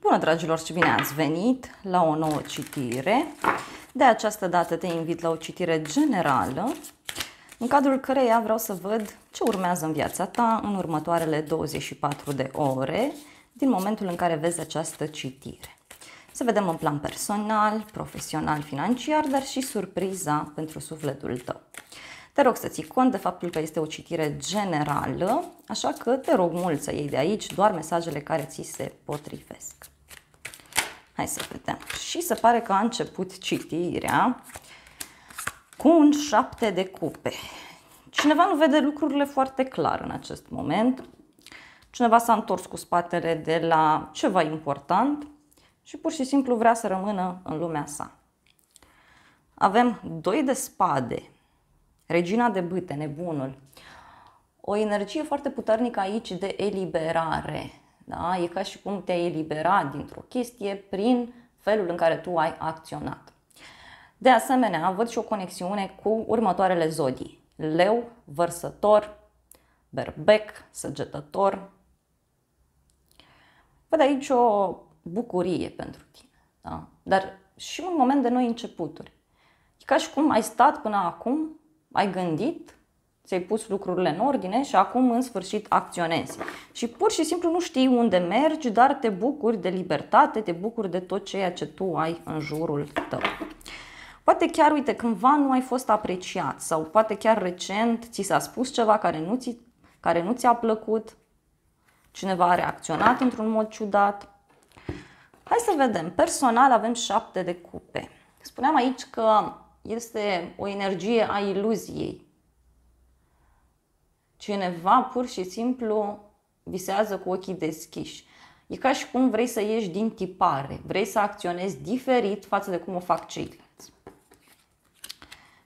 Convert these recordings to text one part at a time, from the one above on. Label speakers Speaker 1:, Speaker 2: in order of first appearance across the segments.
Speaker 1: Bună, dragilor, și bine ați venit la o nouă citire. De această dată te invit la o citire generală, în cadrul căreia vreau să văd ce urmează în viața ta în următoarele 24 de ore, din momentul în care vezi această citire. Să vedem în plan personal, profesional, financiar, dar și surpriza pentru sufletul tău. Te rog să ții cont de faptul că este o citire generală, așa că te rog mult să iei de aici doar mesajele care ți se potrivesc. Hai să vedem. Și se pare că a început citirea cu un 7 de cupe. Cineva nu vede lucrurile foarte clar în acest moment. Cineva s-a întors cu spatele de la ceva important și pur și simplu vrea să rămână în lumea sa. Avem 2 de spade, regina de bâte, nebunul. O energie foarte puternică aici de eliberare. Da? E ca și cum te-ai eliberat dintr-o chestie prin felul în care tu ai acționat. De asemenea, văd și o conexiune cu următoarele zodii. Leu, Vărsător, Berbec, Săgetător. Văd aici o bucurie pentru tine. Da? Dar și un moment de noi începuturi. E ca și cum ai stat până acum, ai gândit, ți-ai pus lucrurile în ordine și acum în sfârșit acționezi. Și pur și simplu nu știi unde mergi, dar te bucuri de libertate, te bucuri de tot ceea ce tu ai în jurul tău. Poate chiar, uite, cândva nu ai fost apreciat sau poate chiar recent ți s-a spus ceva care nu ți-a plăcut, cineva a reacționat într-un mod ciudat. Hai să vedem. Personal avem 7 de cupe. Spuneam aici că este o energie a iluziei. Cineva pur și simplu visează cu ochii deschiși. E ca și cum vrei să ieși din tipare, vrei să acționezi diferit față de cum o fac ceilalți.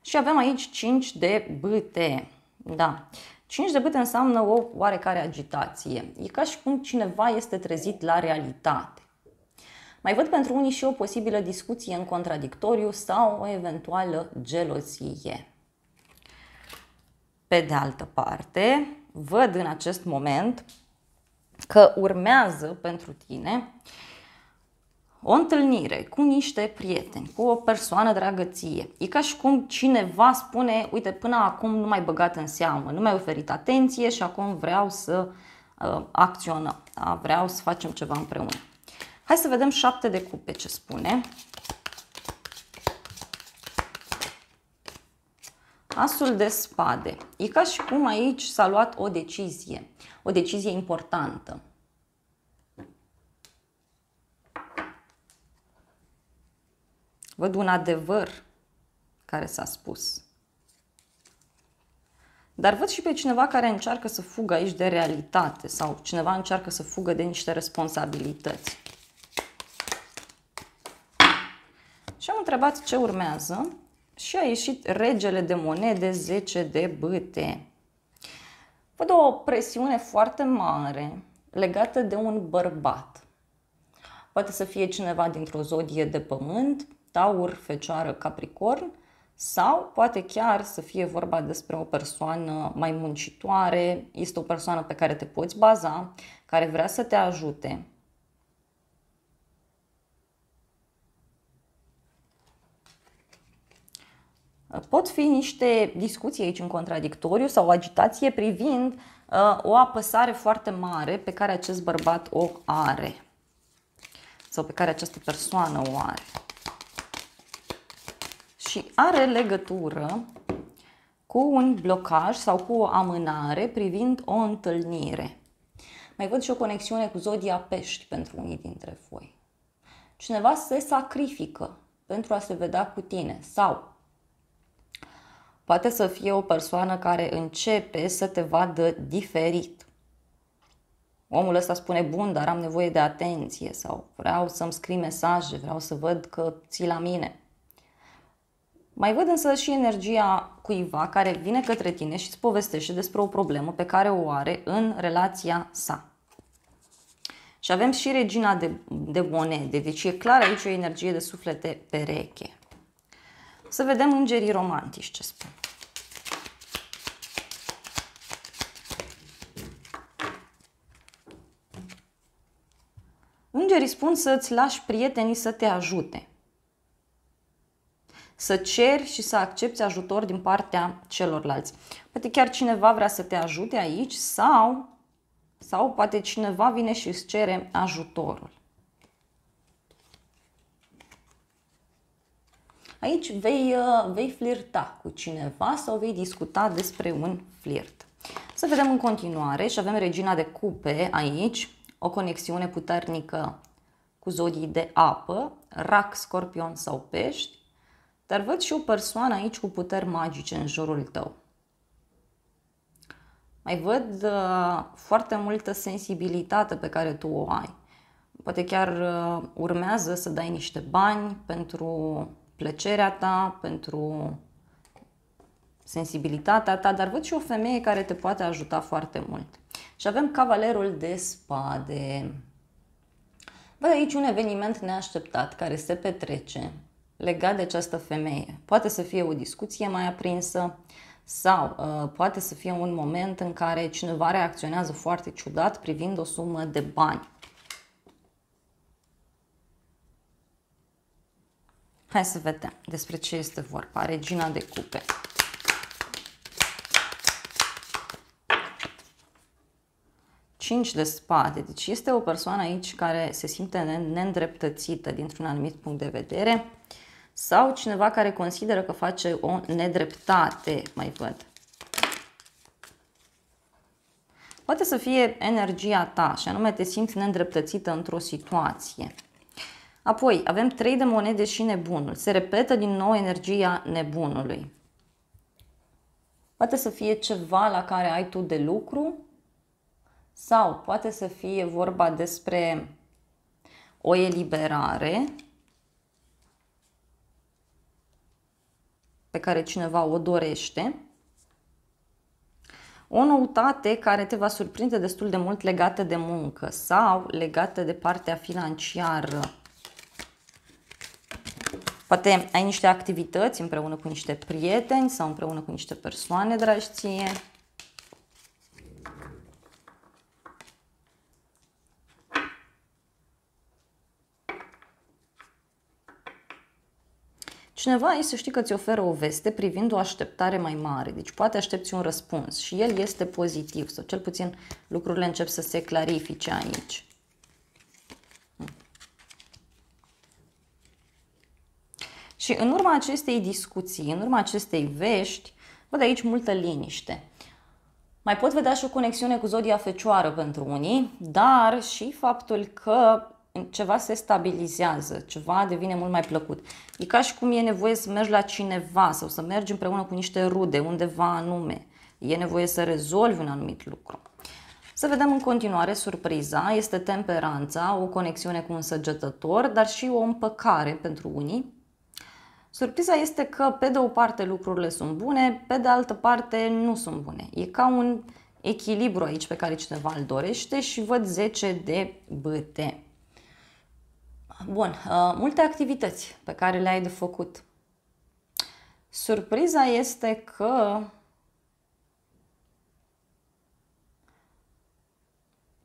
Speaker 1: Și avem aici 5 de bâte. Da. 5 de bâte înseamnă o oarecare agitație. E ca și cum cineva este trezit la realitate. Mai văd pentru unii și o posibilă discuție în contradictoriu sau o eventuală gelozie. Pe de altă parte, văd în acest moment că urmează pentru tine o întâlnire cu niște prieteni, cu o persoană dragă ție. E ca și cum cineva spune, uite, până acum nu m-ai băgat în seamă, nu mi-ai oferit atenție și acum vreau să acționăm, da? Vreau să facem ceva împreună. Hai să vedem 7 de cupe ce spune. Asul de spade. E ca și cum aici s-a luat o decizie importantă. Văd un adevăr care s-a spus. Dar văd și pe cineva care încearcă să fugă aici de realitate sau cineva încearcă să fugă de niște responsabilități. Și am întrebat ce urmează și a ieșit regele de monede, 10 de bâte. Văd o presiune foarte mare legată de un bărbat. Poate să fie cineva dintr-o zodie de pământ, Taur, Fecioară, Capricorn, sau poate chiar să fie vorba despre o persoană mai muncitoare, este o persoană pe care te poți baza, care vrea să te ajute. Pot fi niște discuții aici în contradictoriu sau o agitație privind o apăsare foarte mare pe care acest bărbat o are sau pe care această persoană o are. Și are legătură cu un blocaj sau cu o amânare privind o întâlnire. Mai văd și o conexiune cu zodia Pești pentru unii dintre voi. Cineva se sacrifică pentru a se vedea cu tine sau poate să fie o persoană care începe să te vadă diferit. Omul ăsta spune, bun, dar am nevoie de atenție sau vreau să-mi scrii mesaje, vreau să văd că ții la mine. Mai văd însă și energia cuiva care vine către tine și îți povestește despre o problemă pe care o are în relația sa. Și avem și regina de monede, deci e clar aici o energie de suflete pereche. Să vedem îngerii romantici ce spun. Îngerii spun să-ți lași prietenii să te ajute. Să ceri și să accepti ajutor din partea celorlalți. Poate chiar cineva vrea să te ajute aici sau poate cineva vine și îți cere ajutorul. Aici vei flirta cu cineva sau vei discuta despre un flirt. Să vedem în continuare și avem regina de cupe aici, o conexiune puternică cu zodii de apă, rac, scorpion sau pești, dar văd și o persoană aici cu puteri magice în jurul tău. Mai văd foarte multă sensibilitate pe care tu o ai. Poate chiar urmează să dai niște bani pentru plăcerea ta, pentru sensibilitatea ta, dar văd și o femeie care te poate ajuta foarte mult. Și avem cavalerul de spade. Văd aici un eveniment neașteptat care se petrece legat de această femeie. Poate să fie o discuție mai aprinsă sau poate să fie un moment în care cineva reacționează foarte ciudat privind o sumă de bani. Hai să vedem despre ce este vorba. Regina de cupe. Cinci de spade. Deci este o persoană aici care se simte neîndreptățită dintr-un anumit punct de vedere sau cineva care consideră că face o nedreptate, mai văd. Poate să fie energia ta și anume te simți neîndreptățită într-o situație. Apoi avem 3 de monede și nebunul. Se repetă din nou energia nebunului. Poate să fie ceva la care ai tu de lucru sau poate să fie vorba despre o eliberare pe care cineva o dorește. O noutate care te va surprinde destul de mult legată de muncă sau legată de partea financiară. Poate ai niște activități împreună cu niște prieteni sau împreună cu niște persoane dragi ție. Cineva aici să știi că îți oferă o veste privind o așteptare mai mare. Deci poate aștepți un răspuns și el este pozitiv sau cel puțin lucrurile încep să se clarifice aici. Și în urma acestei discuții, în urma acestei vești, văd aici multă liniște. Mai pot vedea și o conexiune cu zodia Fecioară pentru unii, dar și faptul că ceva se stabilizează, ceva devine mult mai plăcut. E ca și cum e nevoie să mergi la cineva sau să mergi împreună cu niște rude, undeva anume. E nevoie să rezolvi un anumit lucru. Să vedem în continuare surpriza. Este temperanța, o conexiune cu un săgetător, dar și o împăcare pentru unii. Surpriza este că pe de o parte lucrurile sunt bune, pe de altă parte nu sunt bune. E ca un echilibru aici pe care cineva îl dorește și văd 10 de bâte. Bun, multe activități pe care le-ai de făcut. Surpriza este că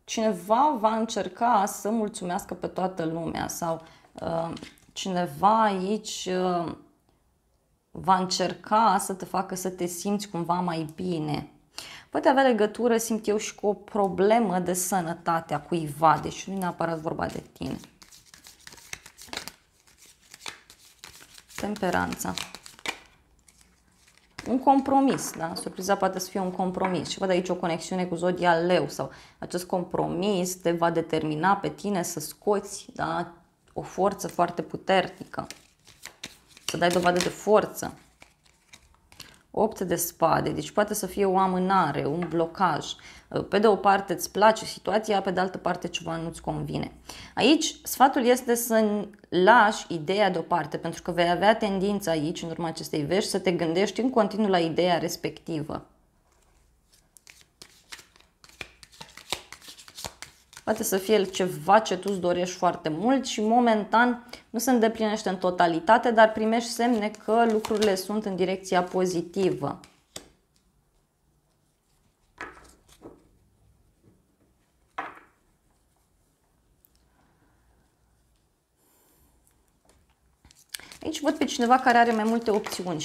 Speaker 1: cineva va încerca să mulțumească pe toată lumea sau cineva aici va încerca să te facă să te simți cumva mai bine. Poate avea legătură, simt eu, și cu o problemă de sănătate a cuiva, deci nu e neapărat vorba de tine. Temperanța. Un compromis, da? Surpriza poate să fie un compromis. Și văd aici o conexiune cu zodia Leu sau acest compromis te va determina pe tine să scoți, da, o forță foarte puternică. Să dai dovadă de forță. 8 de spade, deci poate să fie o amânare, un blocaj. Pe de o parte îți place situația, pe de altă parte ceva nu-ți convine. Aici sfatul este să lași ideea deoparte, pentru că vei avea tendința aici, în urma acestei vești, să te gândești în continuu la ideea respectivă. Poate să fie ceva ce tu îți dorești foarte mult și momentan nu se îndeplinește în totalitate, dar primești semne că lucrurile sunt în direcția pozitivă. Aici văd pe cineva care are mai multe opțiuni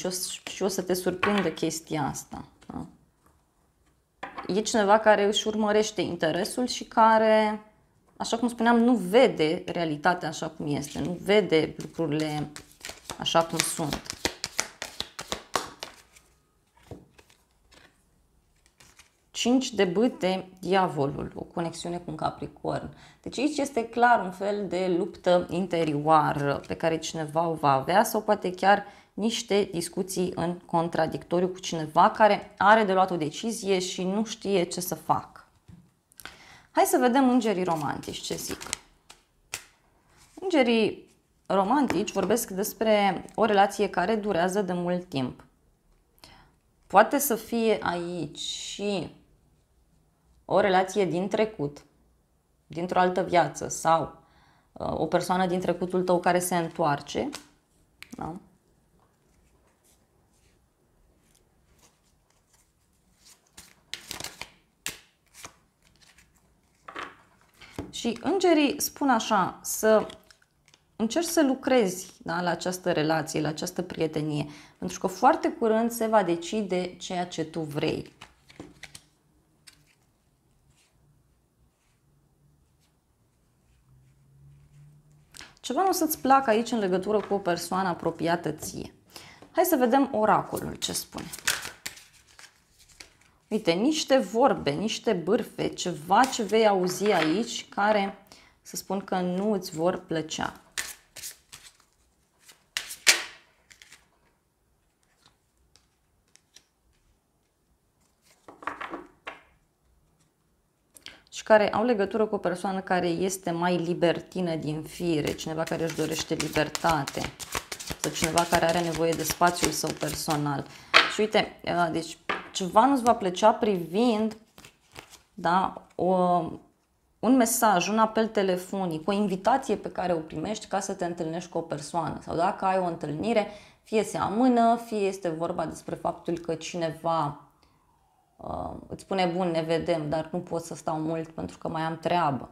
Speaker 1: și o să te surprindă chestia asta. Da? E cineva care își urmărește interesul și care, așa cum spuneam, nu vede realitatea așa cum este, nu vede lucrurile așa cum sunt. Cinci de bâte, diavolul, o conexiune cu un Capricorn. Deci aici este clar un fel de luptă interioară pe care cineva o va avea sau poate chiar niște discuții în contradictoriu cu cineva care are de luat o decizie și nu știe ce să facă. Hai să vedem îngerii romantici ce zic. Îngerii romantici vorbesc despre o relație care durează de mult timp. Poate să fie aici și o relație din trecut, dintr-o altă viață sau o persoană din trecutul tău care se întoarce. Da? Și îngerii spun așa, să încerci să lucrezi, da, la această relație, la această prietenie, pentru că foarte curând se va decide ceea ce tu vrei. Ceva nu o să-ți placă aici în legătură cu o persoană apropiată ție. Hai să vedem oracolul ce spune. Uite, niște vorbe, niște bârfe, ceva ce vei auzi aici care să spun că nu îți vor plăcea. Și care au legătură cu o persoană care este mai libertină din fire, cineva care își dorește libertate sau cineva care are nevoie de spațiul său personal. Și uite, deci ceva nu-ți va plăcea privind, da, un mesaj, un apel telefonic, o invitație pe care o primești ca să te întâlnești cu o persoană. Sau dacă ai o întâlnire, fie se amână, fie este vorba despre faptul că cineva îți spune, bun, ne vedem, dar nu pot să stau mult pentru că mai am treabă.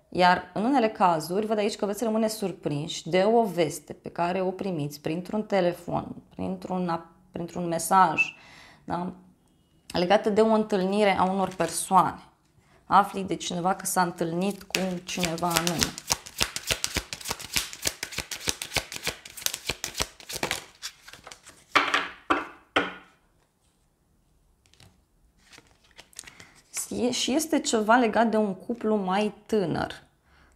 Speaker 1: Iar în unele cazuri, văd aici că veți rămâne surprinși de o veste pe care o primiți printr-un telefon, printr-un mesaj, da? Legată de o întâlnire a unor persoane. Afli de cineva că s-a întâlnit cu cineva anume. Și este ceva legat de un cuplu mai tânăr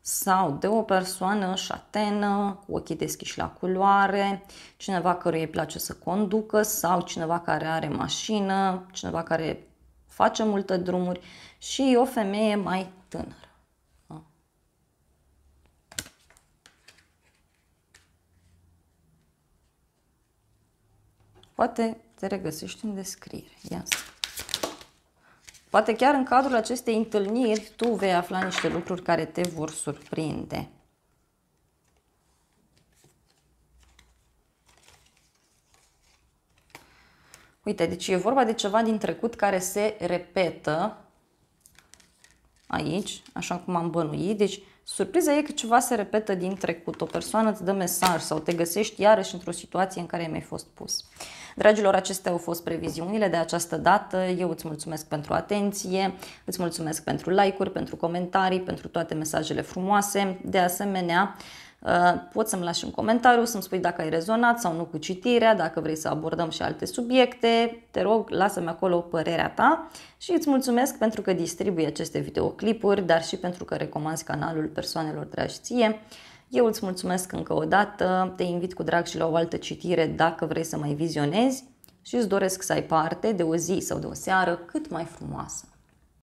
Speaker 1: sau de o persoană șatenă, cu ochii deschiși la culoare, cineva căruia îi place să conducă sau cineva care are mașină, cineva care face multe drumuri și o femeie mai tânără. Da? Poate te regăsești în descriere. Ia să. Poate chiar în cadrul acestei întâlniri tu vei afla niște lucruri care te vor surprinde. Uite, deci e vorba de ceva din trecut care se repetă aici, așa cum am bănuit. Deci surpriza e că ceva se repetă din trecut. O persoană îți dă mesaj sau te găsești iarăși într-o situație în care mi-ai fost pus. Dragilor, acestea au fost previziunile de această dată. Eu îți mulțumesc pentru atenție, îți mulțumesc pentru like-uri, pentru comentarii, pentru toate mesajele frumoase. De asemenea, poți să-mi lași un comentariu, să-mi spui dacă ai rezonat sau nu cu citirea, dacă vrei să abordăm și alte subiecte. Te rog, lasă-mi acolo părerea ta și îți mulțumesc pentru că distribui aceste videoclipuri, dar și pentru că recomanzi canalul persoanelor dragi ție. Eu îți mulțumesc încă o dată, te invit cu drag și la o altă citire dacă vrei să mai vizionezi și îți doresc să ai parte de o zi sau de o seară cât mai frumoasă.